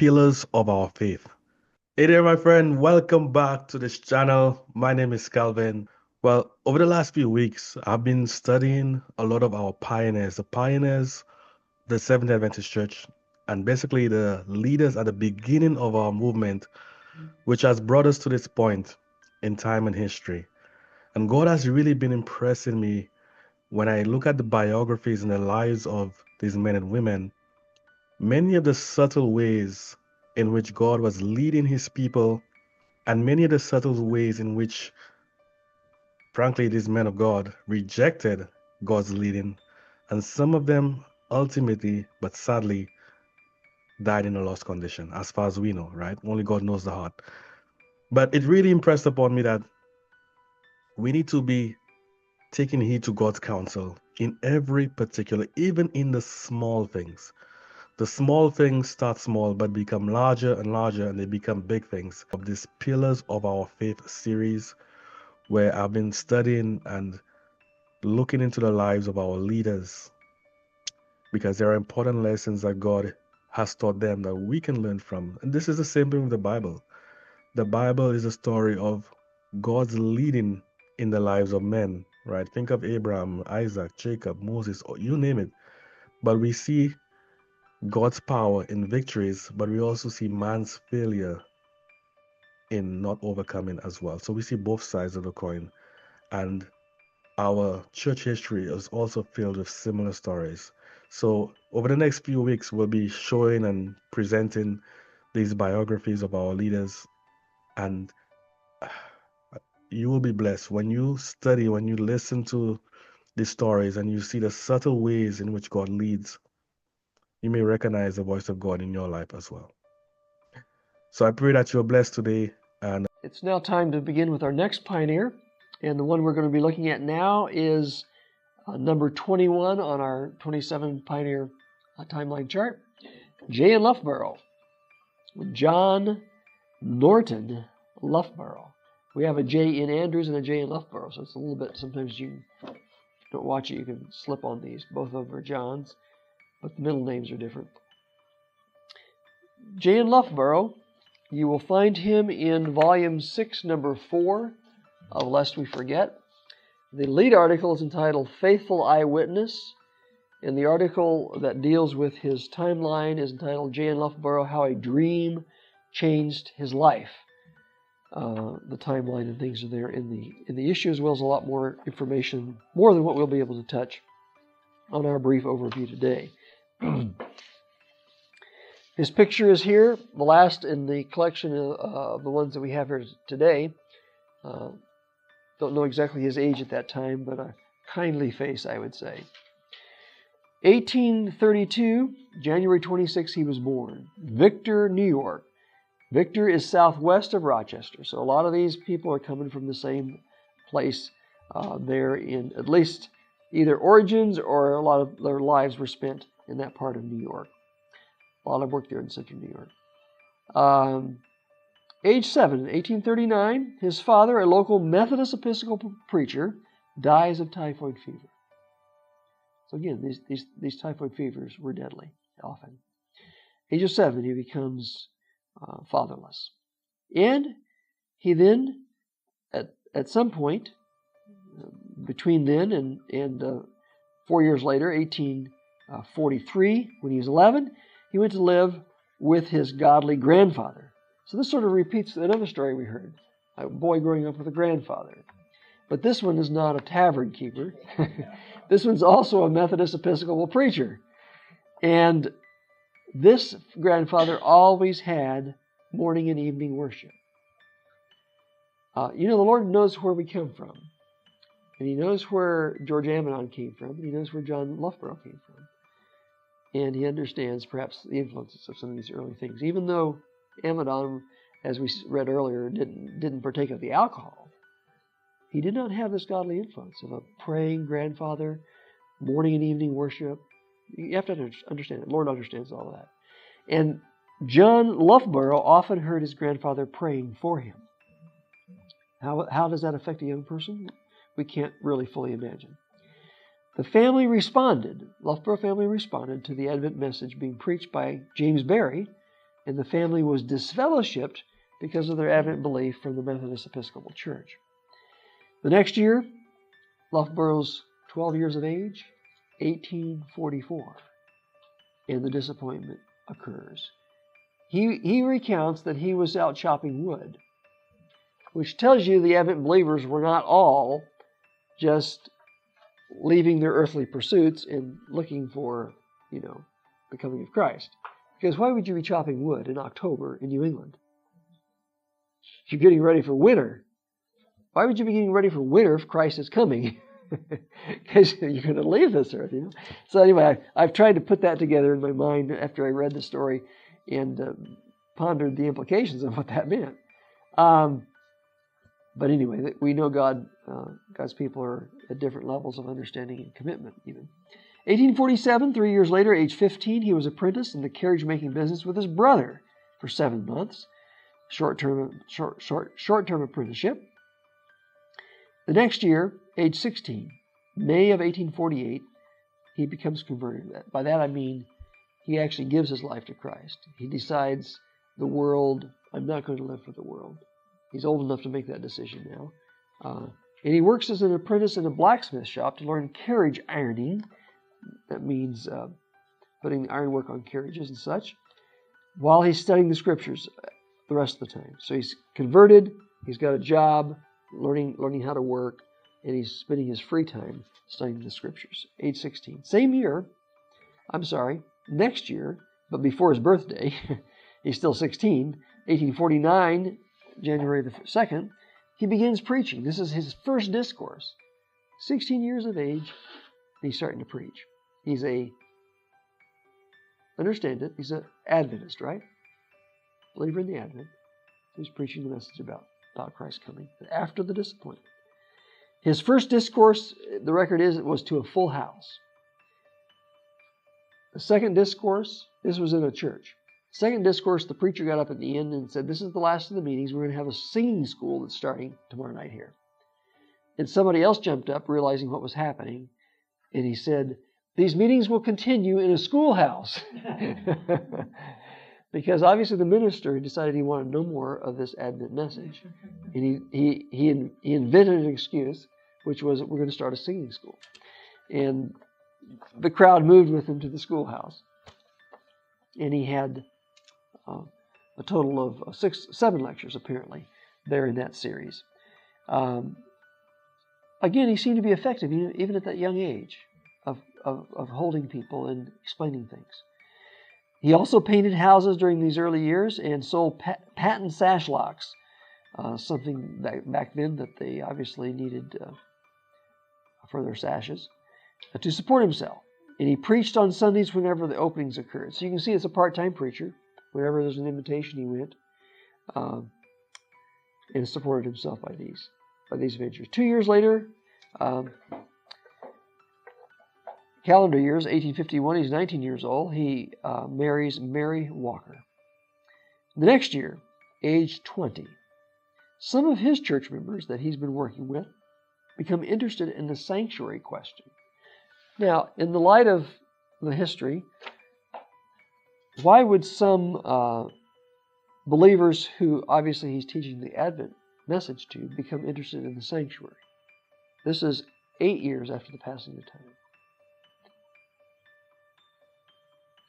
pillars of our faith. Hey there, my friend. Welcome back to this channel. My name is Calvin. Well, over the last few weeks, I've been studying a lot of our pioneers, the Seventh-day Adventist Church, and basically the leaders at the beginning of our movement, which has brought us to this point in time and history. And God has really been impressing me when I look at the biographies and the lives of these men and women. Many of the subtle ways in which God was leading his people, and many of the subtle ways in which, frankly, these men of God rejected God's leading, and some of them ultimately, but sadly, died in a lost condition, as far as we know, right? Only God knows the heart. But it really impressed upon me that we need to be taking heed to God's counsel in every particular, even in the small things. The small things start small but become larger and larger, and they become big things. Of these Pillars of Our Faith series, where I've been studying and looking into the lives of our leaders, because there are important lessons that God has taught them that we can learn from. And this is the same thing with the Bible. The Bible is a story of God's leading in the lives of men, right? Think of Abraham, Isaac, Jacob, Moses, or you name it. But we see God's power in victories, but we also see man's failure in not overcoming as well. So we see both sides of the coin. And our church history is also filled with similar stories. So over the next few weeks, we'll be showing and presenting these biographies of our leaders. And you will be blessed when you study, when you listen to these stories and you see the subtle ways in which God leads. You may recognize the voice of God in your life as well. So I pray that you're blessed today. And it's now time to begin with our next pioneer. And the one we're going to be looking at now is number 21 on our 27 pioneer timeline chart. J. in Loughborough, John Norton Loughborough. We have a J in Andrews and a J in Loughborough, so it's a little bit, sometimes you don't watch it, you can slip on these. Both of them are Johns, but the middle names are different. J. in Loughborough, you will find him in volume 6, number 4 of Lest We Forget. The lead article is entitled Faithful Eyewitness, and the article that deals with his timeline is entitled J. in Loughborough, How a Dream Changed His Life. The timeline and things are there in the issue, as well as a lot more information, more than what we'll be able to touch on our brief overview today. His picture is here, the last in the collection of the ones that we have here today. Don't know exactly his age at that time, but a kindly face, I would say. 1832, January 26, he was born. Victor, New York. Victor is southwest of Rochester, so a lot of these people are coming from the same place there in at least either origins or a lot of their lives were spent in that part of New York. A lot of work there in central New York. Age 7, 1839, his father, a local Methodist Episcopal preacher, dies of typhoid fever. So again, these typhoid fevers were deadly, often. Age of 7, he becomes fatherless. And he then, at some point, between then and 4 years later, 1843, when he was 11, he went to live with his godly grandfather. So this sort of repeats another story we heard, a boy growing up with a grandfather. But this one is not a tavern keeper. This one's also a Methodist Episcopal preacher. And this grandfather always had morning and evening worship. The Lord knows where we come from. And he knows where George Amidon came from. And he knows where John Loughborough came from. And he understands perhaps the influences of some of these early things. Even though Amidon, as we read earlier, didn't partake of the alcohol, he did not have this godly influence of a praying grandfather, morning and evening worship. You have to understand it. The Lord understands all of that. And John Loughborough often heard his grandfather praying for him. How does that affect a young person? We can't really fully imagine. The family responded, Loughborough family responded to the Advent message being preached by James Barrie and the family was disfellowshipped because of their Advent belief from the Methodist Episcopal Church. The next year, Loughborough's 12 years of age, 1844, and the disappointment occurs. He recounts that he was out chopping wood, which tells you the Advent believers were not all just leaving their earthly pursuits and looking for, the coming of Christ. Because why would you be chopping wood in October in New England? You're getting ready for winter. Why would you be getting ready for winter if Christ is coming? Because you're going to leave this earth, So anyway, I've tried to put that together in my mind after I read the story and pondered the implications of what that meant. But anyway, we know God's people are at different levels of understanding and commitment even. 1847, 3 years later, age 15, he was apprenticed in the carriage-making business with his brother for 7 months. Short-term apprenticeship. The next year, age 16, May of 1848, he becomes converted. By that I mean he actually gives his life to Christ. He decides the world, I'm not going to live for the world. He's old enough to make that decision now. And he works as an apprentice in a blacksmith shop to learn carriage ironing. That means putting ironwork on carriages and such, while he's studying the scriptures the rest of the time. So he's converted, he's got a job, learning how to work, and he's spending his free time studying the scriptures. Age 16. Next year, but before his birthday, he's still 16, 1849, January the 2nd, he begins preaching. This is his first discourse. 16 years of age, and he's starting to preach. He's understand it, he's an Adventist, right? Believer in the Advent. He's preaching the message about Christ coming after the disappointment. His first discourse, the record is, it was to a full house. The second discourse, this was in a church. Second discourse, the preacher got up at the end and said, this is the last of the meetings. We're going to have a singing school that's starting tomorrow night here. And somebody else jumped up, realizing what was happening, and he said, these meetings will continue in a schoolhouse. Because obviously the minister decided he wanted no more of this Advent message. And he invented an excuse, which was that we're going to start a singing school. And the crowd moved with him to the schoolhouse. And he had a total of 7 lectures, apparently, there in that series. Again, he seemed to be effective, even at that young age, of holding people and explaining things. He also painted houses during these early years and sold patent sash locks, something back then that they obviously needed for their sashes, to support himself. And he preached on Sundays whenever the openings occurred. So you can see it's a part-time preacher. Whenever there's an invitation, he went and supported himself by these ventures. 2 years later, calendar years, 1851, he's 19 years old. He marries Mary Walker. The next year, age 20, some of his church members that he's been working with become interested in the sanctuary question. Now, in the light of the history, why would some believers who obviously he's teaching the Advent message to become interested in the sanctuary? This is 8 years after the passing of time.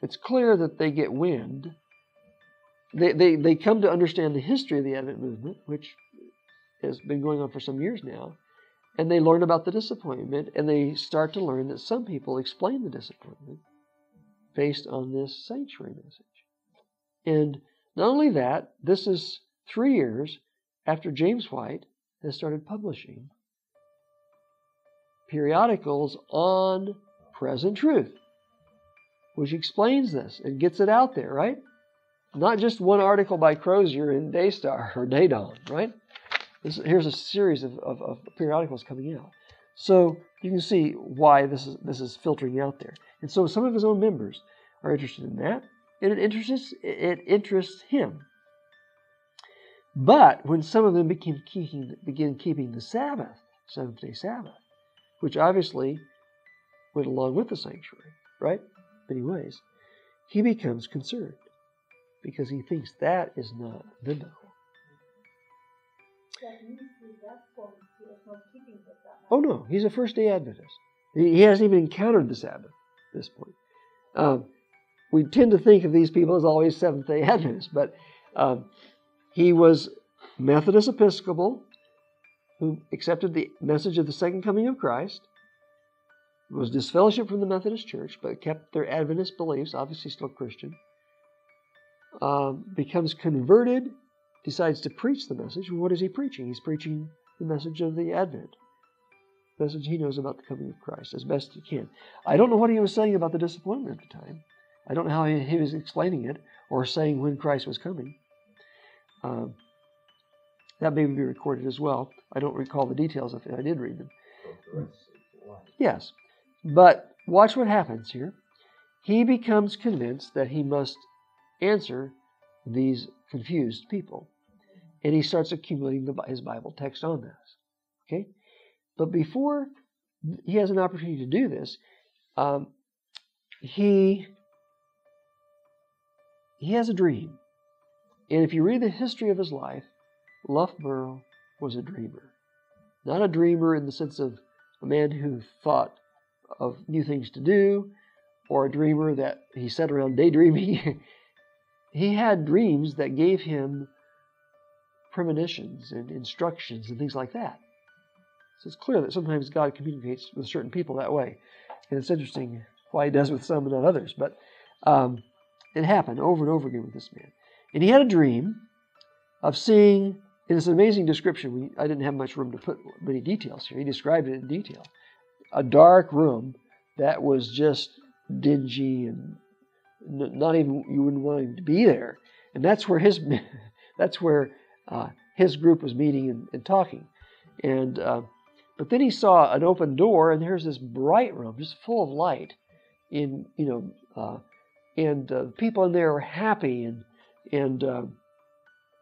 It's clear that they get wind. They come to understand the history of the Advent movement, which has been going on for some years now, and they learn about the disappointment, and they start to learn that some people explain the disappointment based on this sanctuary message. And not only that, this is 3 years after James White has started publishing periodicals on present truth, which explains this and gets it out there, right? Not just one article by Crozier in Daystar or Daydawn, right? Here's a series of periodicals coming out. So you can see why this is filtering out there. And so some of his own members are interested in that, and it interests him. But when some of them begin keeping the Sabbath, Seventh-day Sabbath, which obviously went along with the sanctuary, right? In many ways, he becomes concerned. because he thinks that is not biblical. Oh no, he's a first-day Adventist. He hasn't even encountered the Sabbath at this point. We tend to think of these people as always Seventh-day Adventists, but he was Methodist Episcopal who accepted the message of the second coming of Christ, was disfellowshipped from the Methodist Church, but kept their Adventist beliefs, obviously still Christian, becomes converted, decides to preach the message. What is he preaching? He's preaching the message of the Advent, the message he knows about the coming of Christ as best he can. I don't know what he was saying about the disappointment at the time. I don't know how he was explaining it or saying when Christ was coming. That may be recorded as well. I don't recall the details of it. I did read them. Yes. But watch what happens here. He becomes convinced that he must answer these confused people. And he starts accumulating his Bible text on this. Okay? But before he has an opportunity to do this, he has a dream. And if you read the history of his life, Loughborough was a dreamer. Not a dreamer in the sense of a man who thought of new things to do, or a dreamer that he sat around daydreaming. He had dreams that gave him premonitions and instructions and things like that. So it's clear that sometimes God communicates with certain people that way. And it's interesting why he does with some and not others. But it happened over and over again with this man. And he had a dream of seeing, and it's an amazing description. I didn't have much room to put many details here. He described it in detail. A dark room that was just dingy and not even, you wouldn't want him to be there. And that's where his group was meeting and talking. And but then he saw an open door, and there's this bright room just full of light. And people in there were happy, and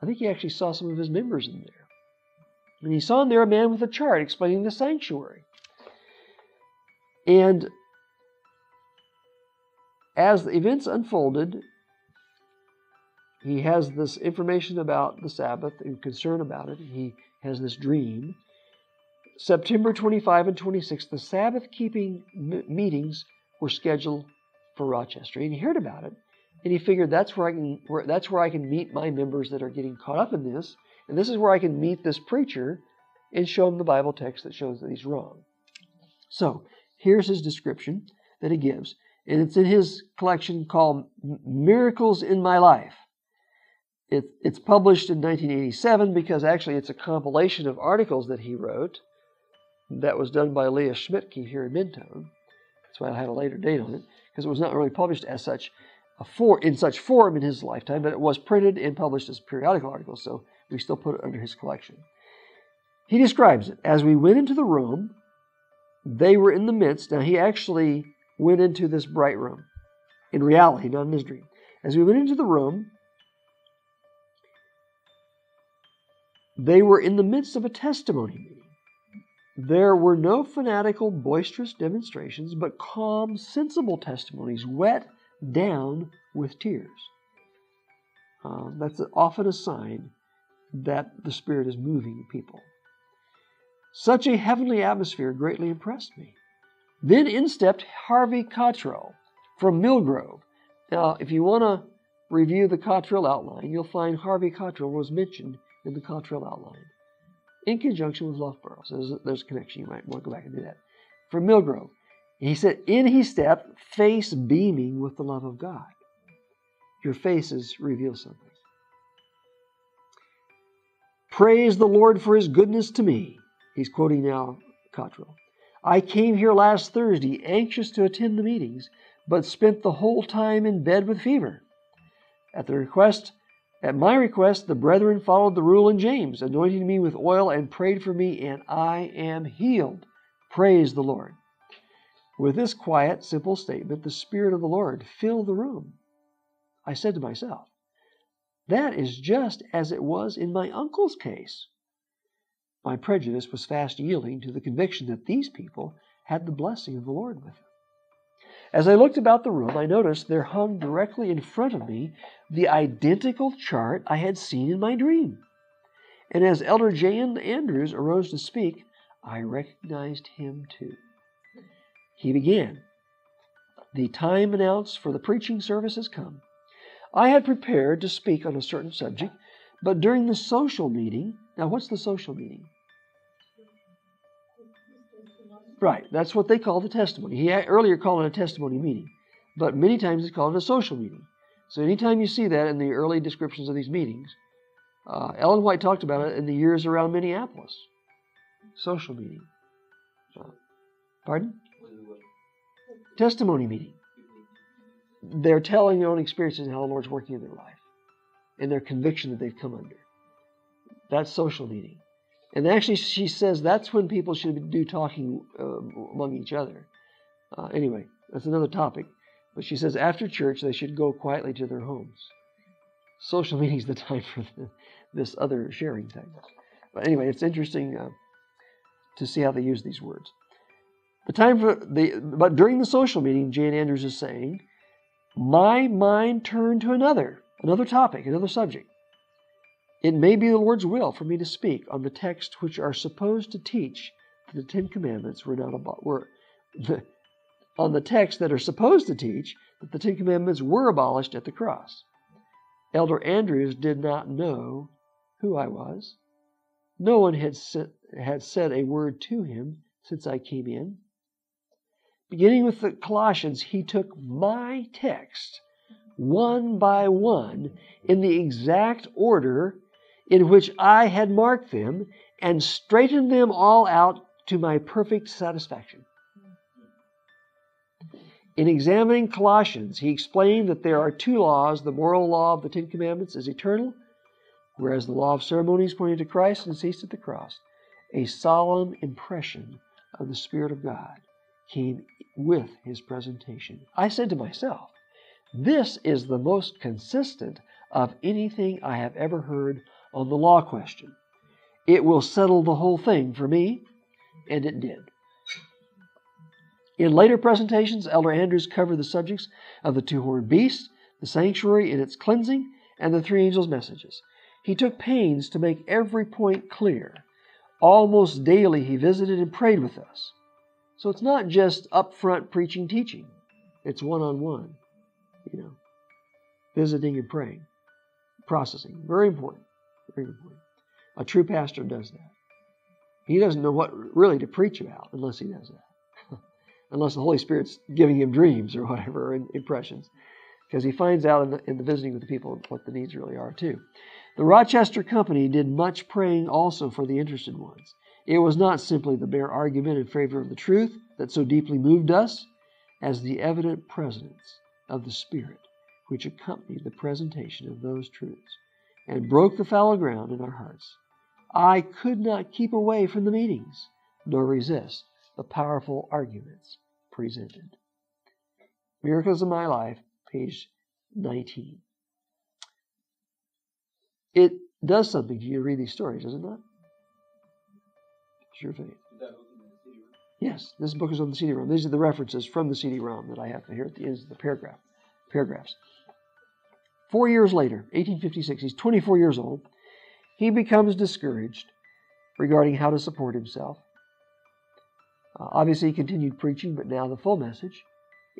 I think he actually saw some of his members in there. And he saw in there a man with a chart explaining the sanctuary. And as the events unfolded, he has this information about the Sabbath and concern about it. He has this dream. September 25 and 26, the Sabbath-keeping meetings were scheduled for Rochester. And he heard about it, and he figured that's where I can meet my members that are getting caught up in this, and this is where I can meet this preacher and show him the Bible text that shows that he's wrong. So here's his description that he gives, and it's in his collection called Miracles in My Life. It's published in 1987 because actually it's a compilation of articles that he wrote that was done by Leah Schmidtke here in Mintown. That's why I had a later date on it, because it was not really published as such in such form in his lifetime, but it was printed and published as periodical articles, so we still put it under his collection. He describes it. As we went into the room, they were in the midst. Now, he actually went into this bright room, in reality, not in his dream. As we went into the room, they were in the midst of a testimony meeting. There were no fanatical, boisterous demonstrations, but calm, sensible testimonies, wet down with tears. That's often a sign that the Spirit is moving people. Such a heavenly atmosphere greatly impressed me. Then in stepped 𝗥𝗲𝗀𝗀𝗃 from Millgrove. Now, if you want to review the Cottrell outline, you'll find 𝗥𝗲𝗀𝗃 was mentioned in the Cottrell outline in conjunction with Loughborough. So there's a connection. You might want to go back and do that. From Millgrove. He said, in he stepped, face beaming with the love of God. Your faces reveal something. Praise the Lord for his goodness to me. He's quoting now Cottrell. I came here last Thursday, anxious to attend the meetings, but spent the whole time in bed with fever. At my request, the brethren followed the rule in James, anointing me with oil and prayed for me, and I am healed. Praise the Lord. With this quiet, simple statement, the Spirit of the Lord filled the room. I said to myself, that is just as it was in my uncle's case. My prejudice was fast yielding to the conviction that these people had the blessing of the Lord with them. As I looked about the room, I noticed there hung directly in front of me the identical chart I had seen in my dream. And as Elder Jan Andrews arose to speak, I recognized him too. He began, "The time announced for the preaching service has come. I had prepared to speak on a certain subject, but during the social meeting," now what's the social meeting? Right, that's what they call the testimony. He earlier called it a testimony meeting, but many times it's called a social meeting. So anytime you see that in the early descriptions of these meetings, Ellen White talked about it in the years around Minneapolis. Social meeting. Pardon? Testimony meeting. They're telling their own experiences and how the Lord's working in their life and their conviction that they've come under. That's social meeting. And actually, she says that's when people should do talking among each other. Anyway, that's another topic. But she says after church, they should go quietly to their homes. Social meeting is the time for this other sharing thing. But anyway, it's interesting to see how they use these words. But during the social meeting, Jan Andrews is saying, my mind turned to another topic, another subject. It may be the Lord's will for me to speak on the texts which are supposed to teach that the Ten Commandments on the texts that are supposed to teach that the Ten Commandments were abolished at the cross. Elder Andrews did not know who I was. No one had said a word to him since I came in. Beginning with the Colossians, he took my text one by one in the exact order in which I had marked them and straightened them all out to my perfect satisfaction. In examining Colossians, he explained that there are two laws. The moral law of the Ten Commandments is eternal, whereas the law of ceremonies pointing to Christ and ceased at the cross. A solemn impression of the Spirit of God came with his presentation. I said to myself, this is the most consistent of anything I have ever heard on the law question. It will settle the whole thing for me, and it did. In later presentations, Elder Andrews covered the subjects of the two-horned beast, the sanctuary and its cleansing, and the three angels' messages. He took pains to make every point clear. Almost daily he visited and prayed with us. So it's not just upfront preaching, teaching. It's one-on-one, visiting and praying, processing. Very important. Very important. A true pastor does that. He doesn't know what really to preach about unless he does that. Unless the Holy Spirit's giving him dreams or whatever, impressions. Because he finds out in the visiting with the people what the needs really are too. The Rochester Company did much praying also for the interested ones. It was not simply the bare argument in favor of the truth that so deeply moved us, as the evident presence of the Spirit which accompanied the presentation of those truths and broke the fallow ground in our hearts. I could not keep away from the meetings, nor resist the powerful arguments presented. Miracles of My Life, page 19. It does something to you to read these stories, does it not? Sure thing. Yes, this book is on the CD-ROM. These are the references from the CD-ROM that I have here at the end of the paragraphs. 4 years later, 1856, he's 24 years old. He becomes discouraged regarding how to support himself. Obviously, he continued preaching, but now the full message.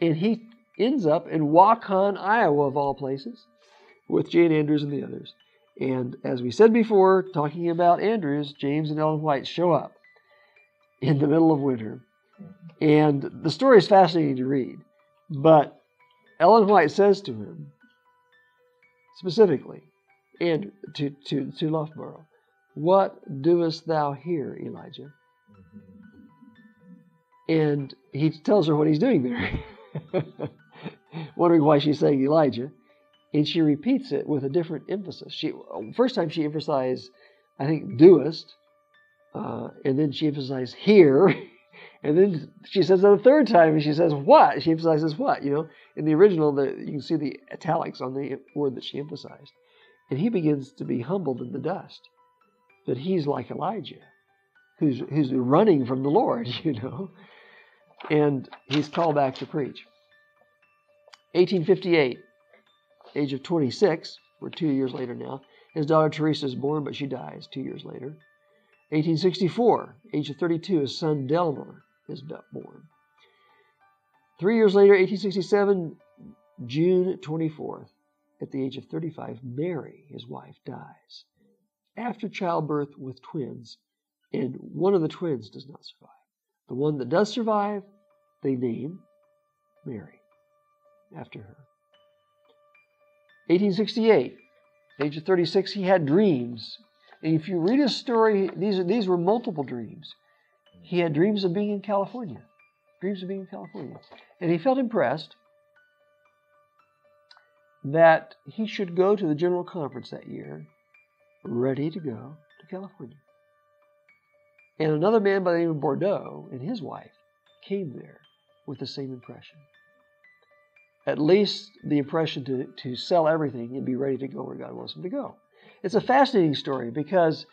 And he ends up in Waukon, Iowa, of all places, with Jan Andrews and the others. And as we said before, talking about Andrews, James and Ellen White show up in the middle of winter. And the story is fascinating to read. But Ellen White says to him, specifically, and to Loughborough, "What doest thou here, Elijah?" And he tells her what he's doing there, wondering why she's saying Elijah. And she repeats it with a different emphasis. First time she emphasized, I think, doest, and then she emphasized here, and then she says it a third time, and she says what? She emphasizes what? In the original, you can see the italics on the word that she emphasized. And he begins to be humbled in the dust that he's like Elijah, who's running from the Lord, And he's called back to preach. 1858, age of 26, we're 2 years later now, his daughter Teresa is born, but she dies 2 years later. 1864, age of 32, his son Delmar is born. 3 years later, 1867, June 24th, at the age of 35, Mary, his wife, dies after childbirth with twins, and one of the twins does not survive. The one that does survive, they name Mary after her. 1868, age of 36, he had dreams. And if you read his story, these were multiple dreams. He had dreams of being in California. Dreams of being in California. And he felt impressed that he should go to the General Conference that year, ready to go to California. And another man by the name of Bordeaux and his wife came there with the same impression. At least the impression to sell everything and be ready to go where God wants him to go. It's a fascinating story because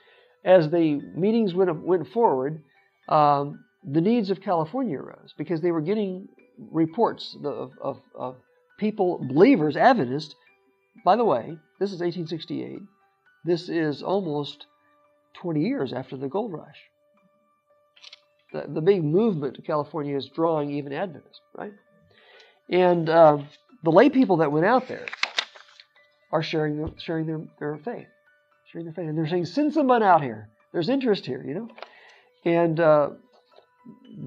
as the meetings went forward, the needs of California arose because they were getting reports of people, believers, Adventists. By the way, this is 1868. This is almost 20 years after the gold rush. The big movement to California is drawing even Adventists, right? And the lay people that went out there are sharing their faith. Sharing their faith. And they're saying, send someone out here. There's interest here, you know. And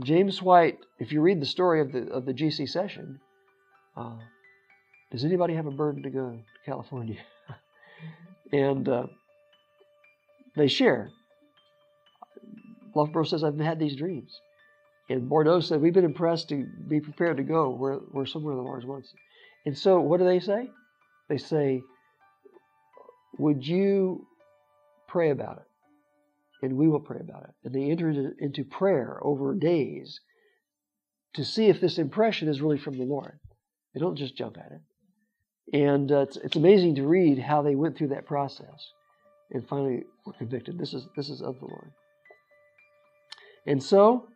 James White, if you read the story of the GC session, does anybody have a burden to go to California? And they share. Loughborough says, I've had these dreams. And Bordeaux said, we've been impressed to be prepared to go where somewhere the Lord wants. And so what do they say? They say, would you pray about it? And we will pray about it. And they entered into prayer over days to see if this impression is really from the Lord. They don't just jump at it. And it's amazing to read how they went through that process and finally were convicted. This is of the Lord. And so,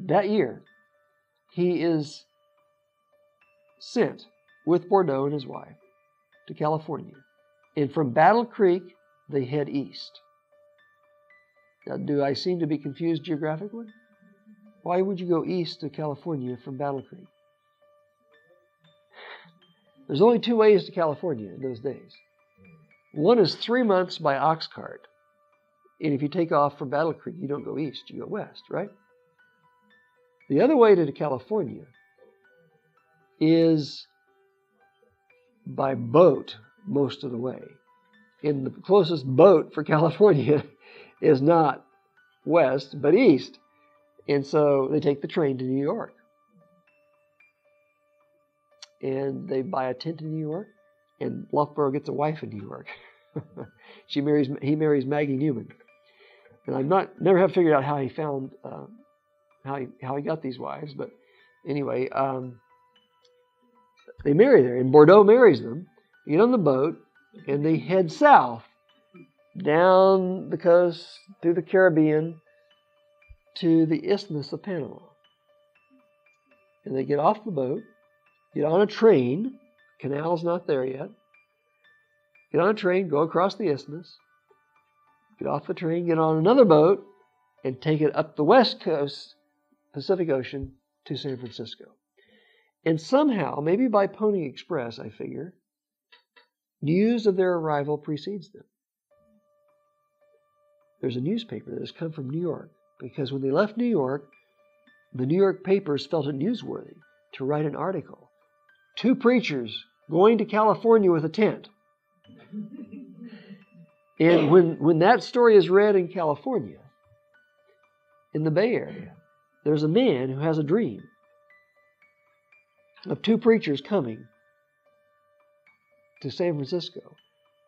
that year, he is sent with Bordeaux and his wife to California. And from Battle Creek, they head east. Now, do I seem to be confused geographically? Why would you go east to California from Battle Creek? There's only two ways to California in those days. One is 3 months by ox cart. And if you take off from Battle Creek, you don't go east, you go west, right? The other way to California is by boat most of the way. And the closest boat for California is not west, but east. And so they take the train to New York. And they buy a tent in New York, and Loughborough gets a wife in New York. He marries Maggie Newman. And never have figured out how he found how he got these wives, but anyway, they marry there, and Bordeaux marries them. They get on the boat, and they head south down the coast through the Caribbean to the Isthmus of Panama. And they get off the boat, get on a train. Canal's not there yet. Get on a train, go across the isthmus. Get off the train, get on another boat, and take it up the west coast, Pacific Ocean, to San Francisco. And somehow, maybe by Pony Express, I figure, news of their arrival precedes them. There's a newspaper that has come from New York, because when they left New York, the New York papers felt it newsworthy to write an article. 2 preachers going to California with a tent. And when that story is read in California, in the Bay Area, there's a man who has a dream of 2 preachers coming to San Francisco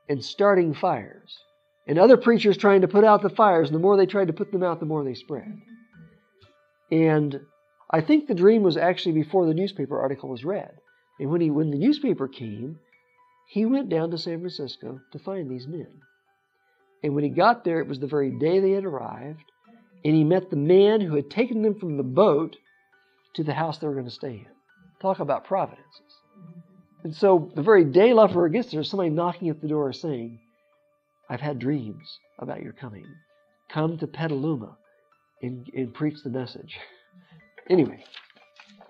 and starting fires. And other preachers trying to put out the fires, and the more they tried to put them out, the more they spread. And I think the dream was actually before the newspaper article was read. And when the newspaper came, he went down to San Francisco to find these men. And when he got there, it was the very day they had arrived, and he met the man who had taken them from the boat to the house they were going to stay in. Talk about providences. And so the very day Loughborough gets there, somebody knocking at the door saying, I've had dreams about your coming. Come to Petaluma and preach the message. Anyway,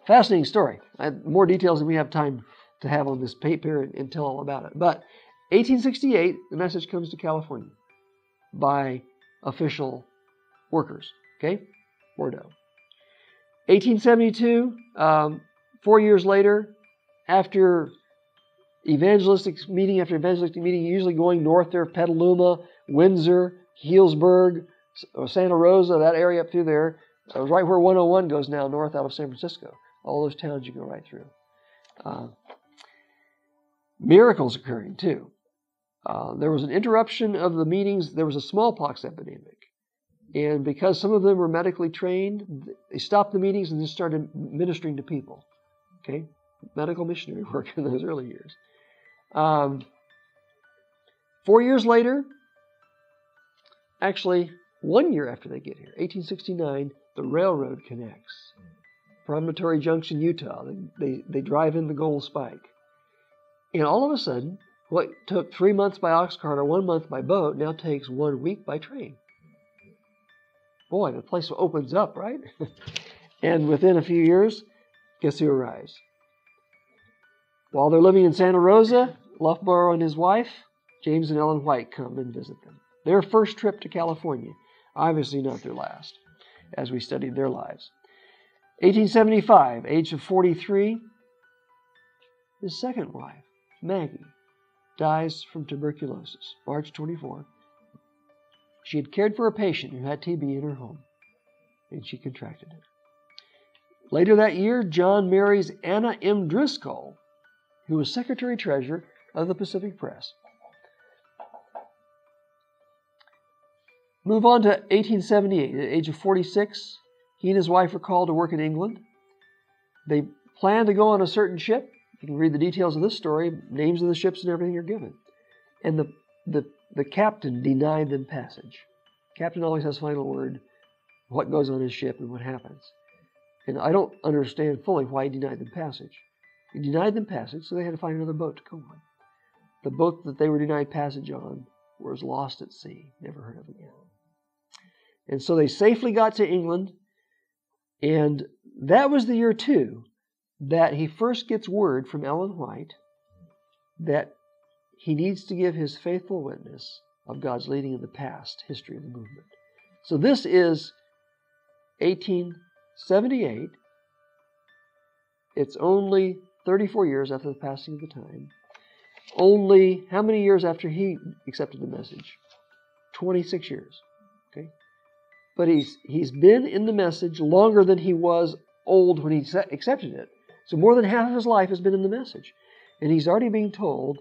fascinating story. More details than we have time to have on this paper and tell all about it. But 1868, the message comes to California by official workers. Okay? Bordeaux. 1872, 4 years later, after evangelistic meeting, usually going north there, Petaluma, Windsor, Healdsburg, Santa Rosa, that area up through there, right where 101 goes now north out of San Francisco. All those towns you go right through. Miracles occurring too. There was an interruption of the meetings. There was a smallpox epidemic. And because some of them were medically trained, they stopped the meetings and just started ministering to people. Okay? Medical missionary work in those early years. 4 years later, actually 1 year after they get here, 1869, the railroad connects. Promontory Junction, Utah. They drive in the Gold Spike. And all of a sudden, what took 3 months by ox cart or 1 month by boat now takes 1 week by train. Boy, the place opens up, right? And within a few years, guess who arrives? While they're living in Santa Rosa, Loughborough and his wife, James and Ellen White, come and visit them. Their first trip to California, obviously not their last, as we studied their lives. 1875, age of 43, his second wife, Maggie, dies from tuberculosis, March 24. She had cared for a patient who had TB in her home, and she contracted it. Later that year, John marries Anna M. Driscoll, who was Secretary-Treasurer of the Pacific Press. Move on to 1878. At the age of 46, he and his wife were called to work in England. They planned to go on a certain ship. You can read the details of this story. Names of the ships and everything are given. And the captain denied them passage. Captain always has final word, what goes on his ship and what happens. And I don't understand fully why he denied them passage. He denied them passage, so they had to find another boat to go on. The boat that they were denied passage on was lost at sea, never heard of again. And so they safely got to England, and that was the year, too, that he first gets word from Ellen White that he needs to give his faithful witness of God's leading in the past history of the movement. So this is 1878. It's only 34 years after the passing of the time. Only how many years after he accepted the message? 26 years. Okay? But he's been in the message longer than he was old when he accepted it. So more than half of his life has been in the message. And he's already being told,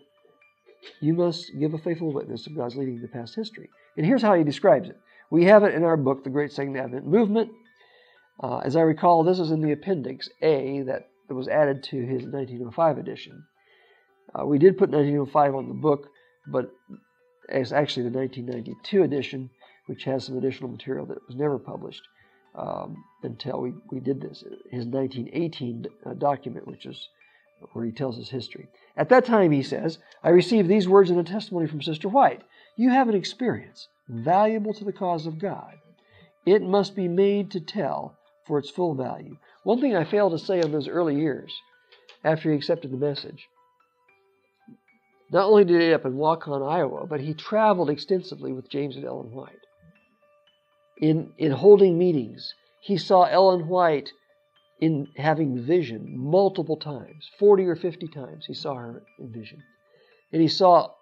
you must give a faithful witness of God's leading in the past history. And here's how he describes it. We have it in our book, The Great Second Advent Movement. As I recall, this is in the Appendix A that was added to his 1905 edition. We did put 1905 on the book, but it's actually the 1992 edition, which has some additional material that was never published until we did this. His 1918 document, which is where he tells his history. At that time, he says, I received these words in a testimony from Sister White. You have an experience valuable to the cause of God. It must be made to tell for its full value. One thing I failed to say in those early years, after he accepted the message, not only did he end up in Waukon, Iowa, but he traveled extensively with James and Ellen White. In holding meetings, he saw Ellen White in having vision multiple times, 40 or 50 times he saw her in vision. And he saw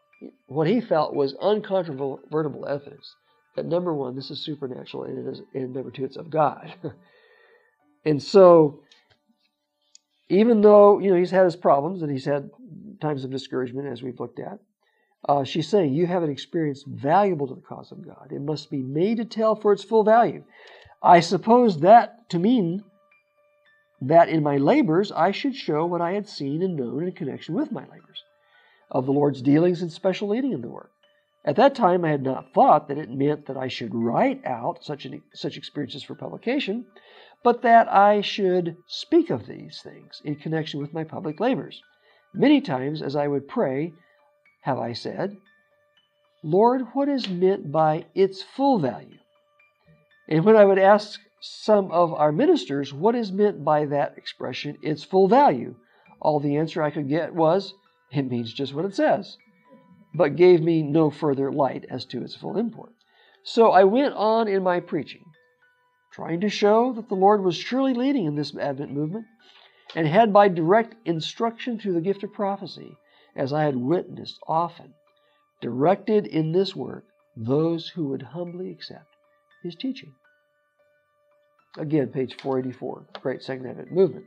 what he felt was uncontrovertible evidence that number one, this is supernatural, and number two, it's of God. And so, even though he's had his problems and he's had times of discouragement, as we've looked at, she's saying you have an experience valuable to the cause of God. It must be made to tell for its full value. I suppose that to mean that in my labors I should show what I had seen and known in connection with my labors, of the Lord's dealings and special leading in the work. At that time, I had not thought that it meant that I should write out such experiences for publication, but that I should speak of these things in connection with my public labors. Many times as I would pray, have I said, Lord, what is meant by its full value? And when I would ask some of our ministers, what is meant by that expression, its full value? All the answer I could get was, it means just what it says, but gave me no further light as to its full import. So I went on in my preaching, trying to show that the Lord was surely leading in this Advent movement, and had by direct instruction through the gift of prophecy, as I had witnessed often, directed in this work those who would humbly accept his teaching. Again, page 484, Great Second Advent Movement,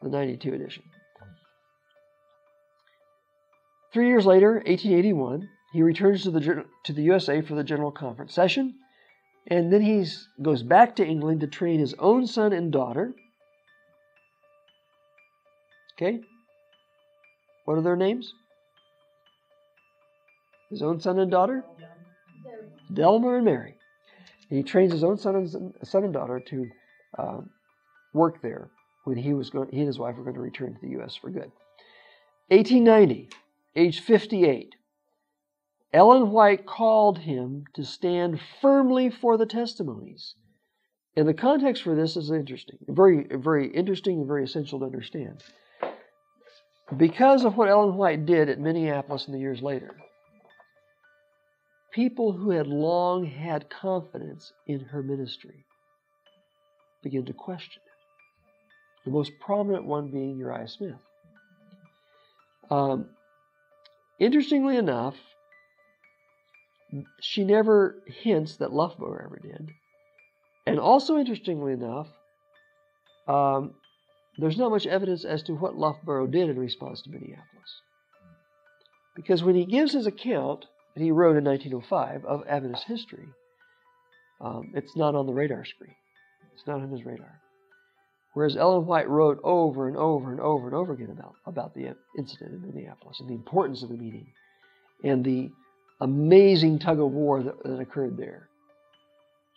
the 92 edition. 3 years later, 1881, he returns to the USA for the General Conference session, and then he goes back to England to train his own son and daughter. Okay? What are their names? His own son and daughter? Delmer and Mary. And he trains his own son and daughter to work there when he and his wife were going to return to the U.S. for good. 1890, age 58, Ellen White called him to stand firmly for the testimonies. And the context for this is interesting, very, very interesting and very essential to understand. Because of what Ellen White did at Minneapolis in the years later, people who had long had confidence in her ministry began to question it. The most prominent one being Uriah Smith. Interestingly enough, she never hints that Loughborough ever did. And also interestingly enough, there's not much evidence as to what Loughborough did in response to Minneapolis. Because when he gives his account that he wrote in 1905 of Adventist history, it's not on the radar screen. It's not on his radar. Whereas Ellen White wrote over and over and over and over again about the incident in Minneapolis and the importance of the meeting and the amazing tug of war that occurred there.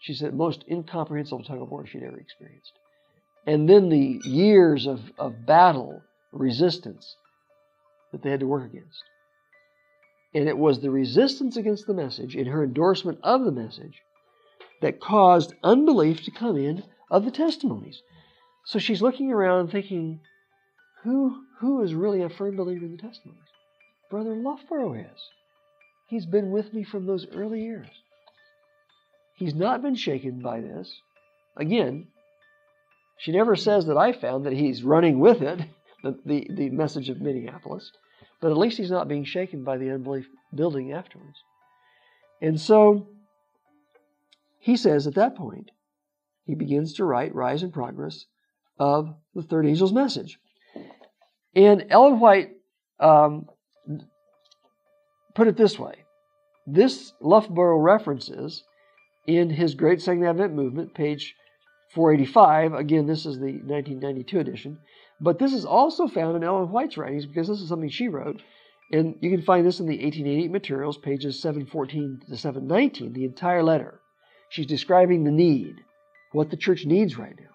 She said most incomprehensible tug of war she'd ever experienced. And then the years of battle, resistance that they had to work against. And it was the resistance against the message and her endorsement of the message that caused unbelief to come in of the testimonies. So she's looking around thinking, who is really a firm believer in the testimonies? Brother Loughborough is. He's been with me from those early years. He's not been shaken by this. Again, she never says that I found that he's running with it, the message of Minneapolis, but at least he's not being shaken by the unbelief building afterwards. And so he says at that point, he begins to write Rise and Progress of the Third Angel's Message. And Ellen White put it this way. This Loughborough references in his Great Second Advent Movement, page 485. Again, this is the 1992 edition. But this is also found in Ellen White's writings because this is something she wrote. And you can find this in the 1888 materials, pages 714 to 719, the entire letter. She's describing the need, what the church needs right now.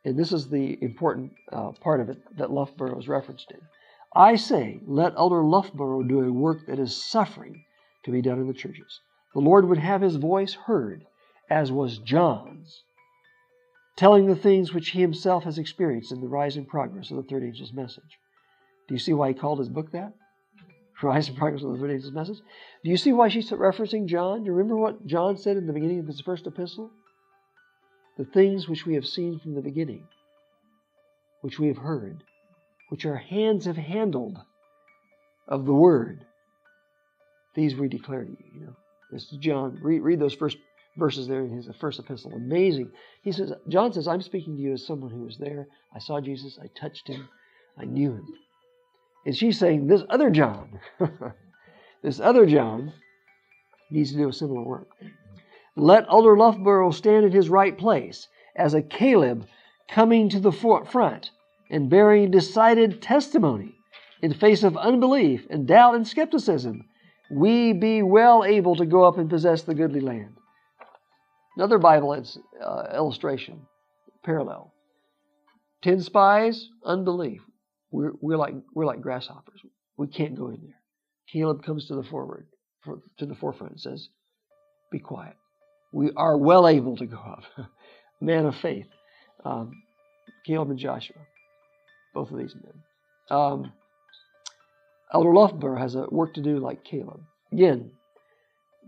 And this is the important part of it that Loughborough is referenced in. I say, let Elder Loughborough do a work that is suffering to be done in the churches. The Lord would have his voice heard, as was John's, telling the things which he himself has experienced in the Rise and Progress of the Third Angel's Message. Do you see why he called his book that? Rise and Progress of the Third Angel's Message? Do you see why she's referencing John? Do you remember what John said in the beginning of his first epistle? The things which we have seen from the beginning, which we have heard, which our hands have handled of the Word, these we declare to you. This is John. Read those first verses there in his first epistle. Amazing. He says, John says, I'm speaking to you as someone who was there. I saw Jesus. I touched him. I knew him. And she's saying, this other John, this other John needs to do a similar work. Let Elder Loughborough stand in his right place as a Caleb coming to the front and bearing decided testimony in face of unbelief and doubt and skepticism. We be well able to go up and possess the goodly land. Another Bible illustration, parallel. 10 spies, unbelief. We're like grasshoppers. We can't go in there. Caleb comes to the forefront and says, "Be quiet. We are well able to go up." Man of faith. Caleb and Joshua, both of these men. Elder Loughborough has a work to do like Caleb. Again,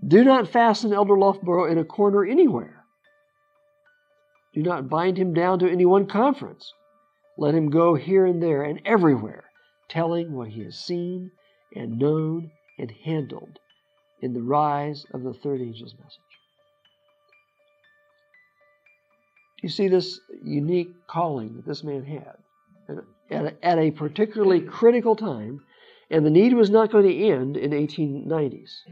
do not fasten Elder Loughborough in a corner anywhere. Do not bind him down to any one conference. Let him go here and there and everywhere, telling what he has seen and known and handled in the rise of the third angel's message. You see this unique calling that this man had at a particularly critical time, and the need was not going to end in 1890s.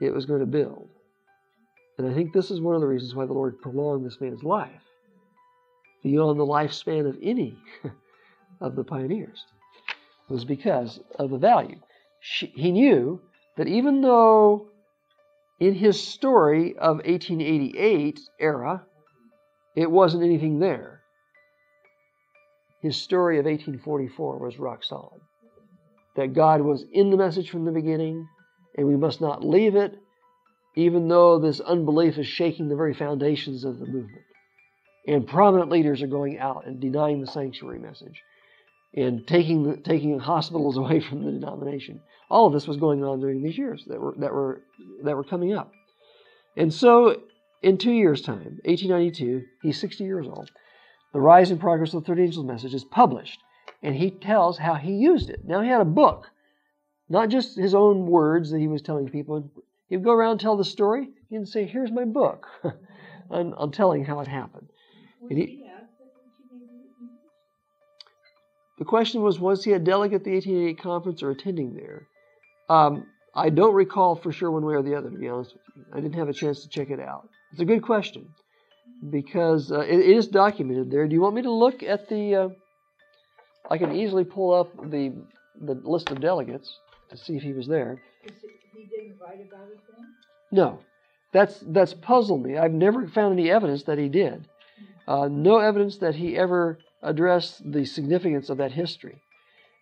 It was going to build. And I think this is one of the reasons why the Lord prolonged this man's life beyond the lifespan of any of the pioneers. It was because of the value. He knew that even though in his story of 1888 era, it wasn't anything there, his story of 1844 was rock solid. That God was in the message from the beginning, and we must not leave it, even though this unbelief is shaking the very foundations of the movement. And prominent leaders are going out and denying the sanctuary message and taking hospitals away from the denomination. All of this was going on during these years that were coming up. And so, in 2 years' time, 1892, he's 60 years old. The Rise and Progress of the Third Angel's Message is published, and he tells how he used it. Now, he had a book, not just his own words that he was telling people. He'd go around and tell the story. He'd say, "Here's my book." I'm telling how it happened. The question was he a delegate at the 1888 conference or attending there? I don't recall for sure one way or the other, to be honest with you. I didn't have a chance to check it out. It's a good question because it is documented there. Do you want me to look at the... I can easily pull up the list of delegates to see if he was there. He didn't write about it then? No. That's puzzled me. I've never found any evidence that he did. No evidence that he ever addressed the significance of that history.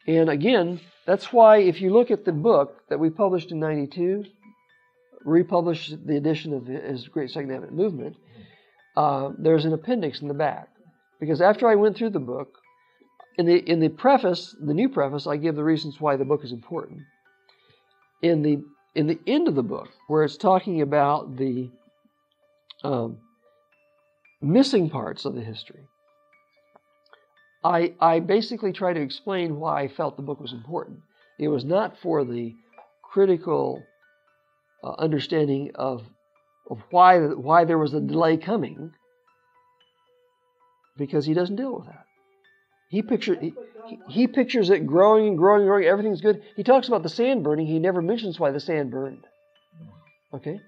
And again, that's why if you look at the book that we published in 92, republished the edition of his Great Second Advent Movement, there's an appendix in the back. Because after I went through the book, in the preface, the new preface, I give the reasons why the book is important. In the end of the book, where it's talking about the missing parts of the history, I basically try to explain why I felt the book was important. It was not for the critical understanding of why there was a delay coming, because he doesn't deal with that. He pictures it growing and growing and growing. Everything's good. He talks about the sand burning. He never mentions why the sand burned. Okay?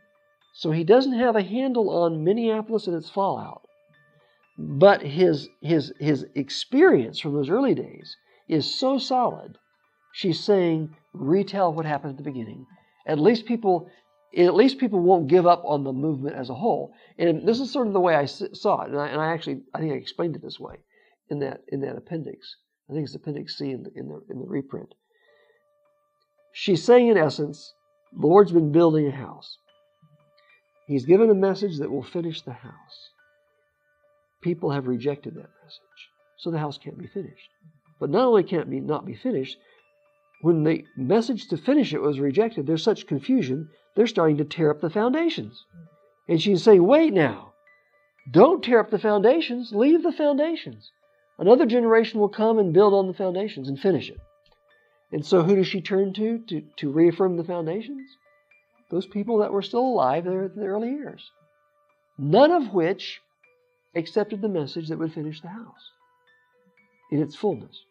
So he doesn't have a handle on Minneapolis and its fallout. But his experience from those early days is so solid. She's saying, retell what happened at the beginning. At least people won't give up on the movement as a whole. And this is sort of the way I saw it. And I think I explained it this way in that appendix. I think it's Appendix C in the reprint. She's saying, in essence, the Lord's been building a house. He's given a message that will finish the house. People have rejected that message, so the house can't be finished. But not only can it not be finished, when the message to finish it was rejected, there's such confusion, they're starting to tear up the foundations. And she's saying, wait now, don't tear up the foundations, leave the foundations. Another generation will come and build on the foundations and finish it. And so who does she turn to reaffirm the foundations? Those people that were still alive in the early years. None of which accepted the message that would finish the house in its fullness.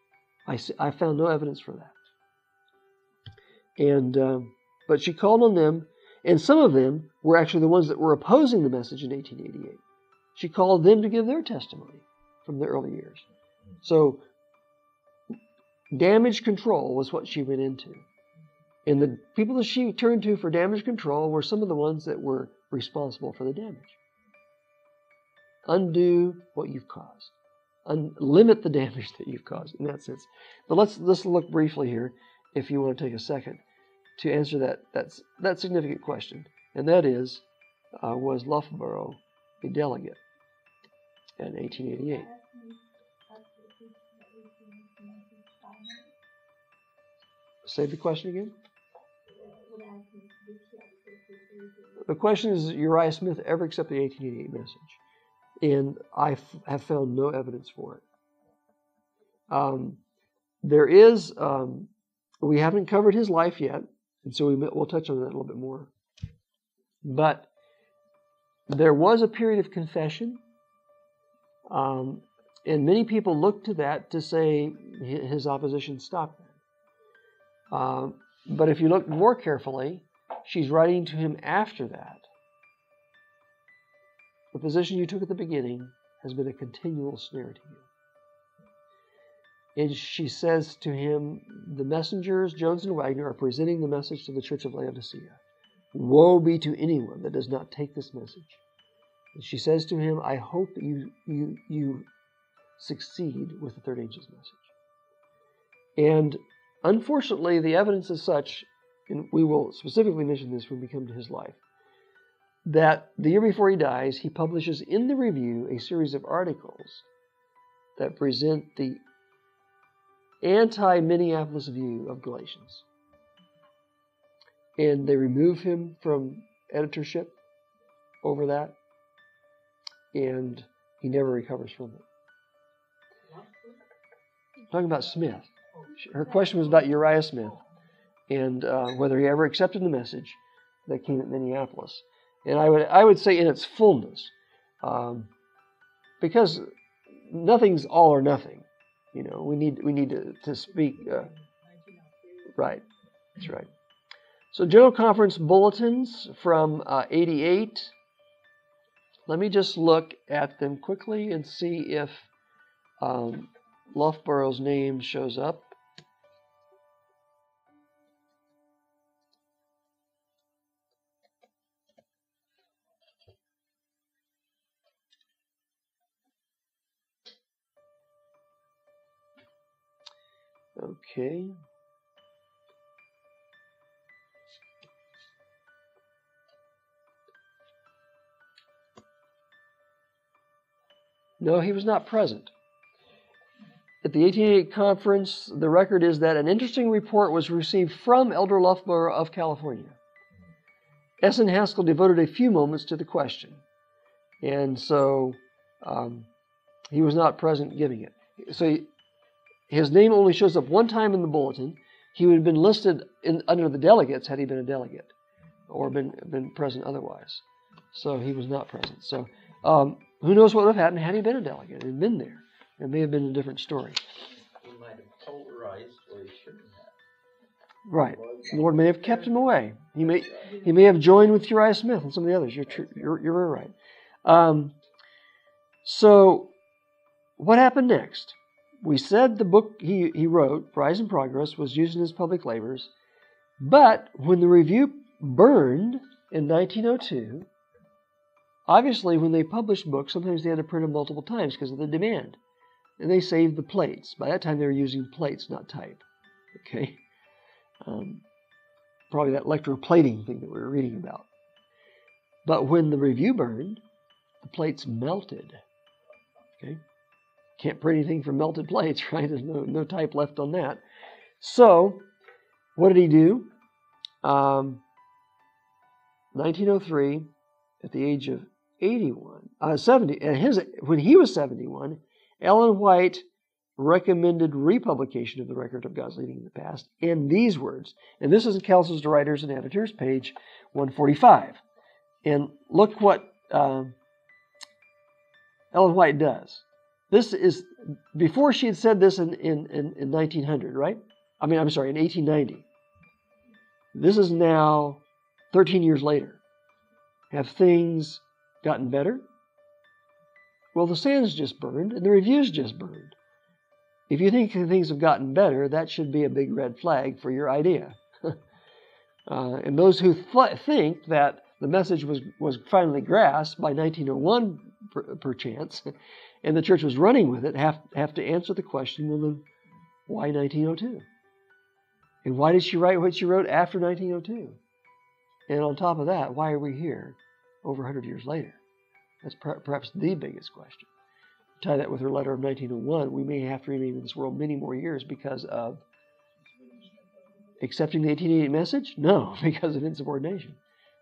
I found no evidence for that. And but she called on them, and some of them were actually the ones that were opposing the message in 1888. She called them to give their testimony from the early years. So damage control was what she went into. And the people that she turned to for damage control were some of the ones that were responsible for the damage. Undo what you've caused. Limit the damage that you've caused in that sense. But let's look briefly here, if you want to take a second, to answer that significant question. And that is, was Loughborough a delegate in 1888? Say the question again. The question is, Uriah Smith ever accepted the 1888 message? And I have found no evidence for it. There is, we haven't covered his life yet, and so we'll touch on that a little bit more. But there was a period of confession, and many people look to that to say his opposition stopped then. But if you look more carefully, she's writing to him after that. The position you took at the beginning has been a continual snare to you. And she says to him, the messengers, Jones and Wagner, are presenting the message to the church of Laodicea. Woe be to anyone that does not take this message. And she says to him, I hope that you succeed with the third angel's message. And unfortunately, the evidence is such, and we will specifically mention this when we come to his life, that the year before he dies, he publishes in the Review a series of articles that present the anti-Minneapolis view of Galatians. And they remove him from editorship over that, and he never recovers from it. I'm talking about Smith. Her question was about Uriah Smith and whether he ever accepted the message that came at Minneapolis. And I would say in its fullness, because nothing's all or nothing. You know, we need to speak. Right, that's right. So General Conference bulletins from 88. Let me just look at them quickly and see if Loughborough's name shows up. Okay. No, he was not present. At the 1888 conference, the record is that an interesting report was received from Elder Loughborough of California. S.N. Haskell devoted a few moments to the question, and so he was not present giving it. So his name only shows up one time in the bulletin. He would have been listed under the delegates had he been a delegate or been present otherwise. So he was not present. So who knows what would have happened had he been a delegate and been there. It may have been a different story. He might have polarized where he shouldn't have. Right. The Lord may have kept him away. He may have joined with Uriah Smith and some of the others. You're very right. So what happened next? We said the book he wrote, Rise and Progress, was used in his public labors. But when the review burned in 1902, obviously when they published books, sometimes they had to print them multiple times because of the demand. And they saved the plates. By that time they were using plates, not type. Okay? Probably that electroplating thing that we were reading about. But when the review burned, the plates melted. Okay? Can't print anything from melted plates, right? There's no type left on that. So, what did he do? 1903, at the age of 70, when he was 71, Ellen White recommended republication of the record of God's leading in the past in these words. And this is in Counsels to Writers and Editors, page 145. And look what Ellen White does. This is before she had said this in 1900, right? In 1890. This is now 13 years later. Have things gotten better? Well, the sands just burned and the reviews just burned. If you think things have gotten better, that should be a big red flag for your idea. And those who think that the message was finally grasped by 1901, perchance, and the church was running with it, have to answer the question, well, then, why 1902? And why did she write what she wrote after 1902? And on top of that, why are we here over 100 years later? That's perhaps the biggest question. Tie that with her letter of 1901, we may have to remain in this world many more years because of accepting the 1888 message? No, because of insubordination,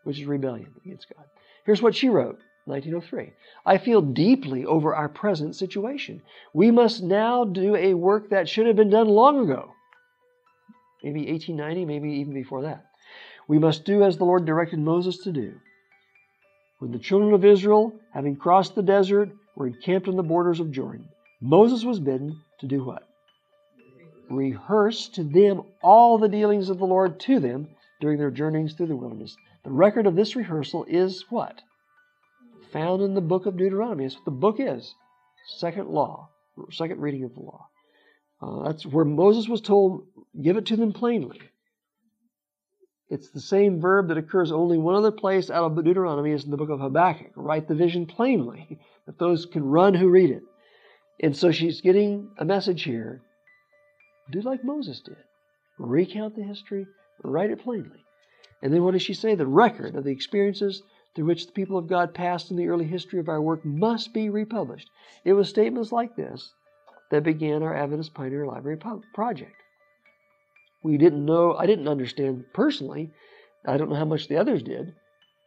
which is rebellion against God. Here's what she wrote, 1903. I feel deeply over our present situation. We must now do a work that should have been done long ago. Maybe 1890, maybe even before that. We must do as the Lord directed Moses to do. When the children of Israel, having crossed the desert, were encamped on the borders of Jordan, Moses was bidden to do what? Rehearse to them all the dealings of the Lord to them during their journeyings through the wilderness. The record of this rehearsal is what? Found in the book of Deuteronomy. That's what the book is. Second reading of the law. That's where Moses was told, give it to them plainly. It's the same verb that occurs only one other place out of Deuteronomy is in the book of Habakkuk. Write the vision plainly, that those can run who read it. And so she's getting a message here. Do like Moses did. Recount the history, write it plainly. And then what does she say? The record of the experiences through which the people of God passed in the early history of our work must be republished. It was statements like this that began our Adventist Pioneer Library project. I didn't understand personally, I don't know how much the others did,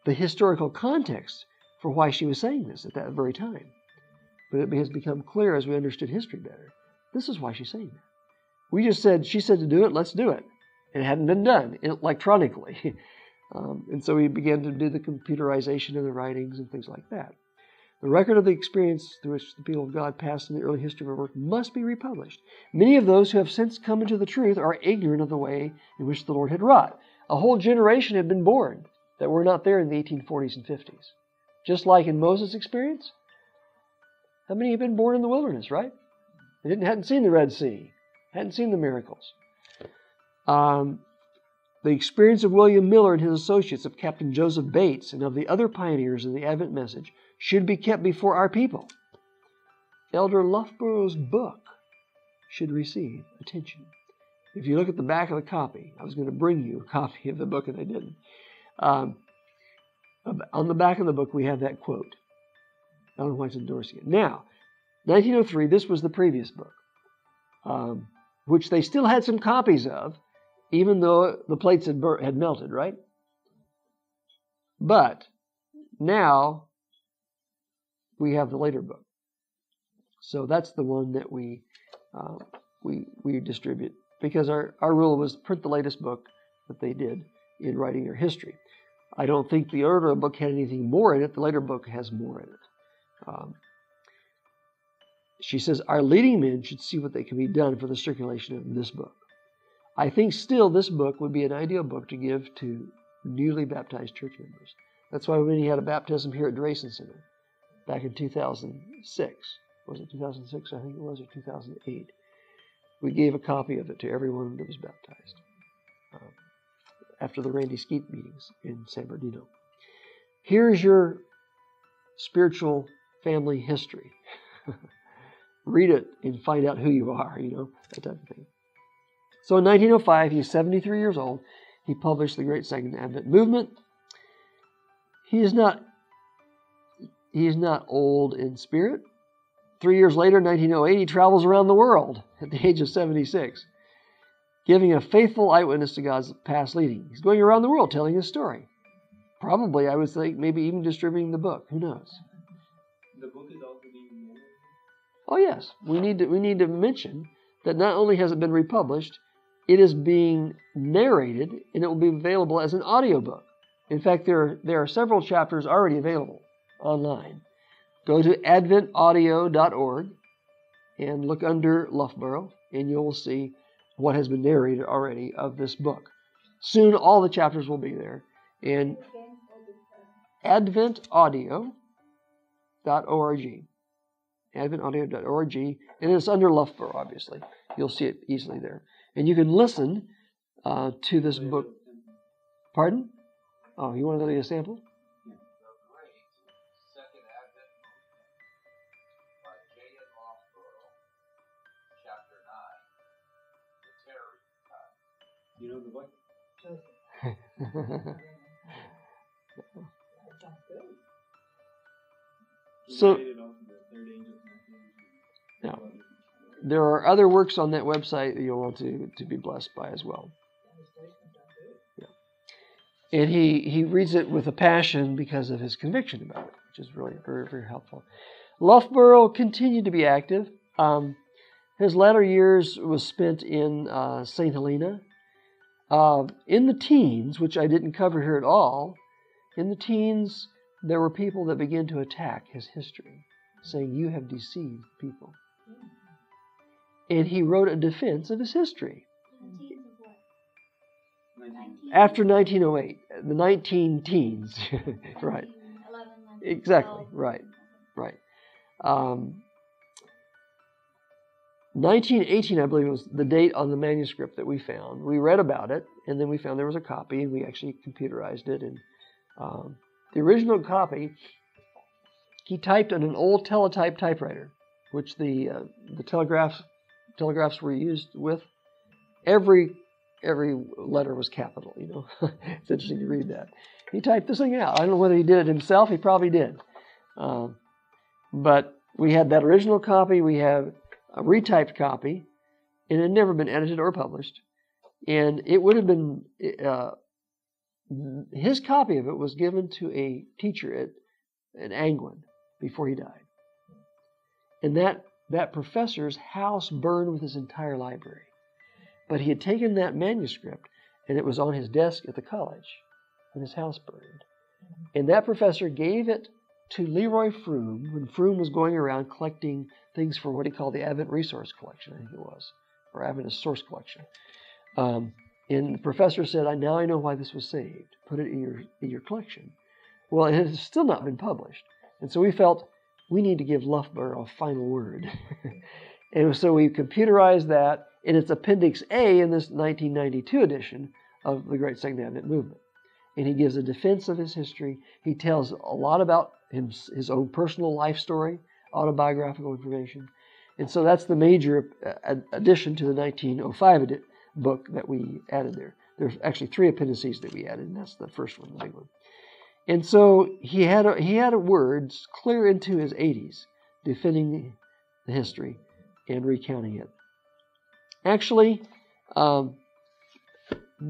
the historical context for why she was saying this at that very time. But it has become clear as we understood history better. This is why she's saying that. We just said, she said to do it, let's do it. And it hadn't been done electronically. And so we began to do the computerization of the writings and things like that. The record of the experience through which the people of God passed in the early history of our work must be republished. Many of those who have since come into the truth are ignorant of the way in which the Lord had wrought. A whole generation had been born that were not there in the 1840s and 50s. Just like in Moses' experience. How many have been born in the wilderness, right? They hadn't seen the Red Sea, hadn't seen the miracles. The experience of William Miller and his associates, of Captain Joseph Bates, and of the other pioneers in the Advent message should be kept before our people. Elder Loughborough's book should receive attention. If you look at the back of the copy, I was going to bring you a copy of the book and I didn't. On the back of the book we have that quote. Ellen White's endorsing it. Now, 1903, this was the previous book, which they still had some copies of, even though the plates had melted, right? But now we have the later book. So that's the one that we distribute, because our rule was print the latest book that they did in writing their history. I don't think the earlier book had anything more in it. The later book has more in it. She says, our leading men should see what they can be done for the circulation of this book. I think still this book would be an ideal book to give to newly baptized church members. That's why when he had a baptism here at Drayson Center back in 2006, was it 2006? I think it was, or 2008. We gave a copy of it to everyone that was baptized after the Randy Skeet meetings in San Bernardino. Here's your spiritual family history. Read it and find out who you are, that type of thing. So in 1905, he's 73 years old. He published the Great Second Advent Movement. He is not old in spirit. 3 years later, 1908, he travels around the world at the age of 76, giving a faithful eyewitness to God's past leading. He's going around the world telling his story. Probably, I would think, maybe even distributing the book. Who knows? The book is also being known. Oh yes, we need to mention that not only has it been republished, it is being narrated, and it will be available as an audiobook. In fact, there are several chapters already available online. Go to adventaudio.org and look under Loughborough, and you will see what has been narrated already of this book. Soon, all the chapters will be there. And adventaudio.org. adventaudio.org, and it's under Loughborough, obviously. You'll see it easily there. And you can listen to this book. Pardon? Oh, you want to go to a sample? You know the book? So, now, there are other works on that website that you'll want to be blessed by as well. Yeah. And he reads it with a passion because of his conviction about it, which is really very, very helpful. Loughborough continued to be active. His latter years was spent in St. Helena. In the teens, which I didn't cover here at all, in the teens, there were people that began to attack his history, saying, you have deceived people. And he wrote a defense of his history. After 1908, the 19 teens, right. Exactly, right. 1918, I believe, was the date on the manuscript that we found. We read about it, and then we found there was a copy, and we actually computerized it. And the original copy, he typed on an old teletype typewriter, which the telegraphs were used with. Every letter was capital. You know, it's interesting to read that. He typed this thing out. I don't know whether he did it himself. He probably did. But we had that original copy. We have a retyped copy, and it had never been edited or published. And it would have been, his copy of it was given to a teacher at Angwin before he died. And that professor's house burned with his entire library. But he had taken that manuscript, and it was on his desk at the college, and his house burned. And that professor gave it to Leroy Froom when Froom was going around collecting things for what he called the Advent Resource Collection, I think it was, or Adventist Source Collection. And the professor said, now I know why this was saved. Put it in your collection. Well, it has still not been published. And so we felt we need to give Loughborough a final word. And so we computerized that, and it's Appendix A in this 1992 edition of the Great Second Advent Movement. And he gives a defense of his history. He tells a lot about his own personal life story, autobiographical information. And so that's the major addition to the 1905 book that we added there. There's actually 3 appendices that we added, and that's the first one, the big one. And so he had words clear into his 80s, defending the history and recounting it. Actually,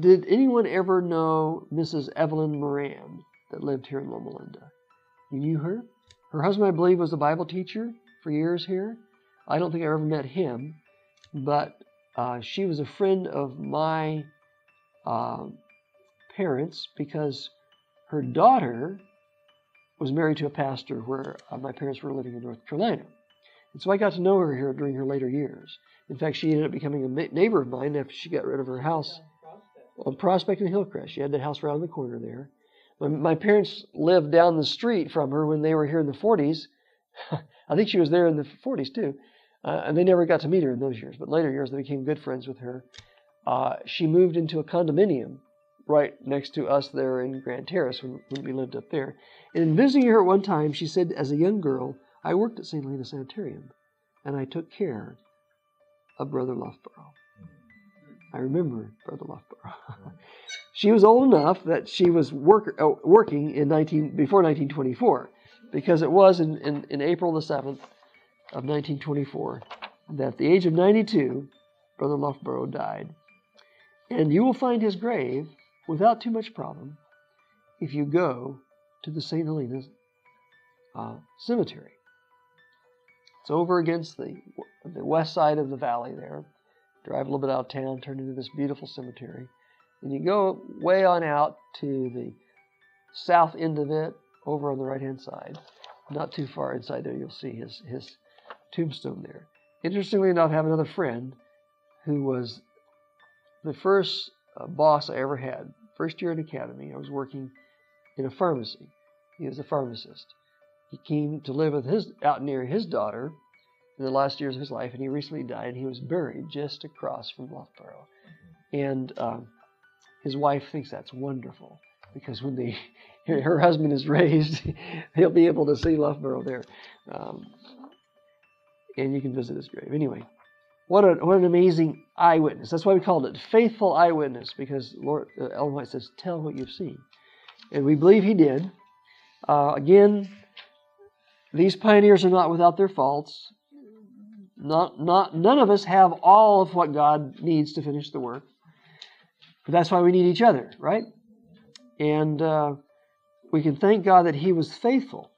did anyone ever know Mrs. Evelyn Moran that lived here in Loma Linda? You knew her? Her husband, I believe, was a Bible teacher for years here. I don't think I ever met him, but she was a friend of my parents because her daughter was married to a pastor where my parents were living in North Carolina. And so I got to know her here during her later years. In fact, she ended up becoming a neighbor of mine after she got rid of her house on Prospect and Hillcrest. She had the house around the corner there. My parents lived down the street from her when they were here in the 40s. I think she was there in the 40s too. And they never got to meet her in those years. But later years, they became good friends with her. She moved into a condominium right next to us there in Grand Terrace when we lived up there. And in visiting her at one time, she said, as a young girl, I worked at St. Helena Sanitarium, and I took care of Brother Loughborough. I remember Brother Loughborough. She was old enough that she was working before 1924, because it was in April the 7th of 1924 that at the age of 92, Brother Loughborough died. And you will find his grave without too much problem if you go to the St. Helena Cemetery. It's over against the west side of the valley there. Drive a little bit out of town, turn into this beautiful cemetery. And you go way on out to the south end of it, over on the right-hand side. Not too far inside there, you'll see his tombstone there. Interestingly enough, I have another friend who was the first boss I ever had. First year at Academy, I was working in a pharmacy. He was a pharmacist. He came to live out near his daughter in the last years of his life, and he recently died. He was buried just across from Loughborough. And his wife thinks that's wonderful, because when her husband is raised, he'll be able to see Loughborough there. And you can visit his grave. Anyway, what an amazing eyewitness. That's why we called it faithful eyewitness, because Lord Ellen White says, tell what you've seen. And we believe he did. Again, these pioneers are not without their faults. None of us have all of what God needs to finish the work. But that's why we need each other, right? And we can thank God that he was faithful,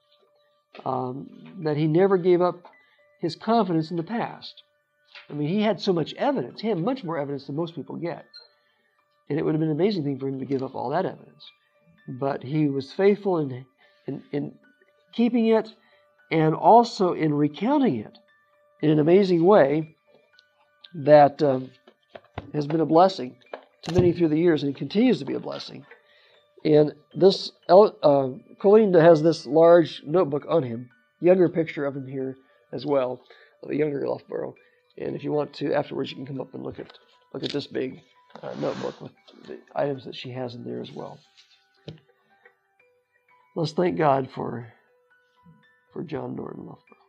that he never gave up his confidence in the past. I mean, he had so much evidence. He had much more evidence than most people get. And it would have been an amazing thing for him to give up all that evidence. But he was faithful in keeping it, and also in recounting it in an amazing way that has been a blessing to many through the years, and continues to be a blessing. And this Colinda has this large notebook on him, younger picture of him here as well, of a younger Loughborough. And if you want to, afterwards, you can come up and look at this big notebook with the items that she has in there as well. Let's thank God for John Norton Loughborough.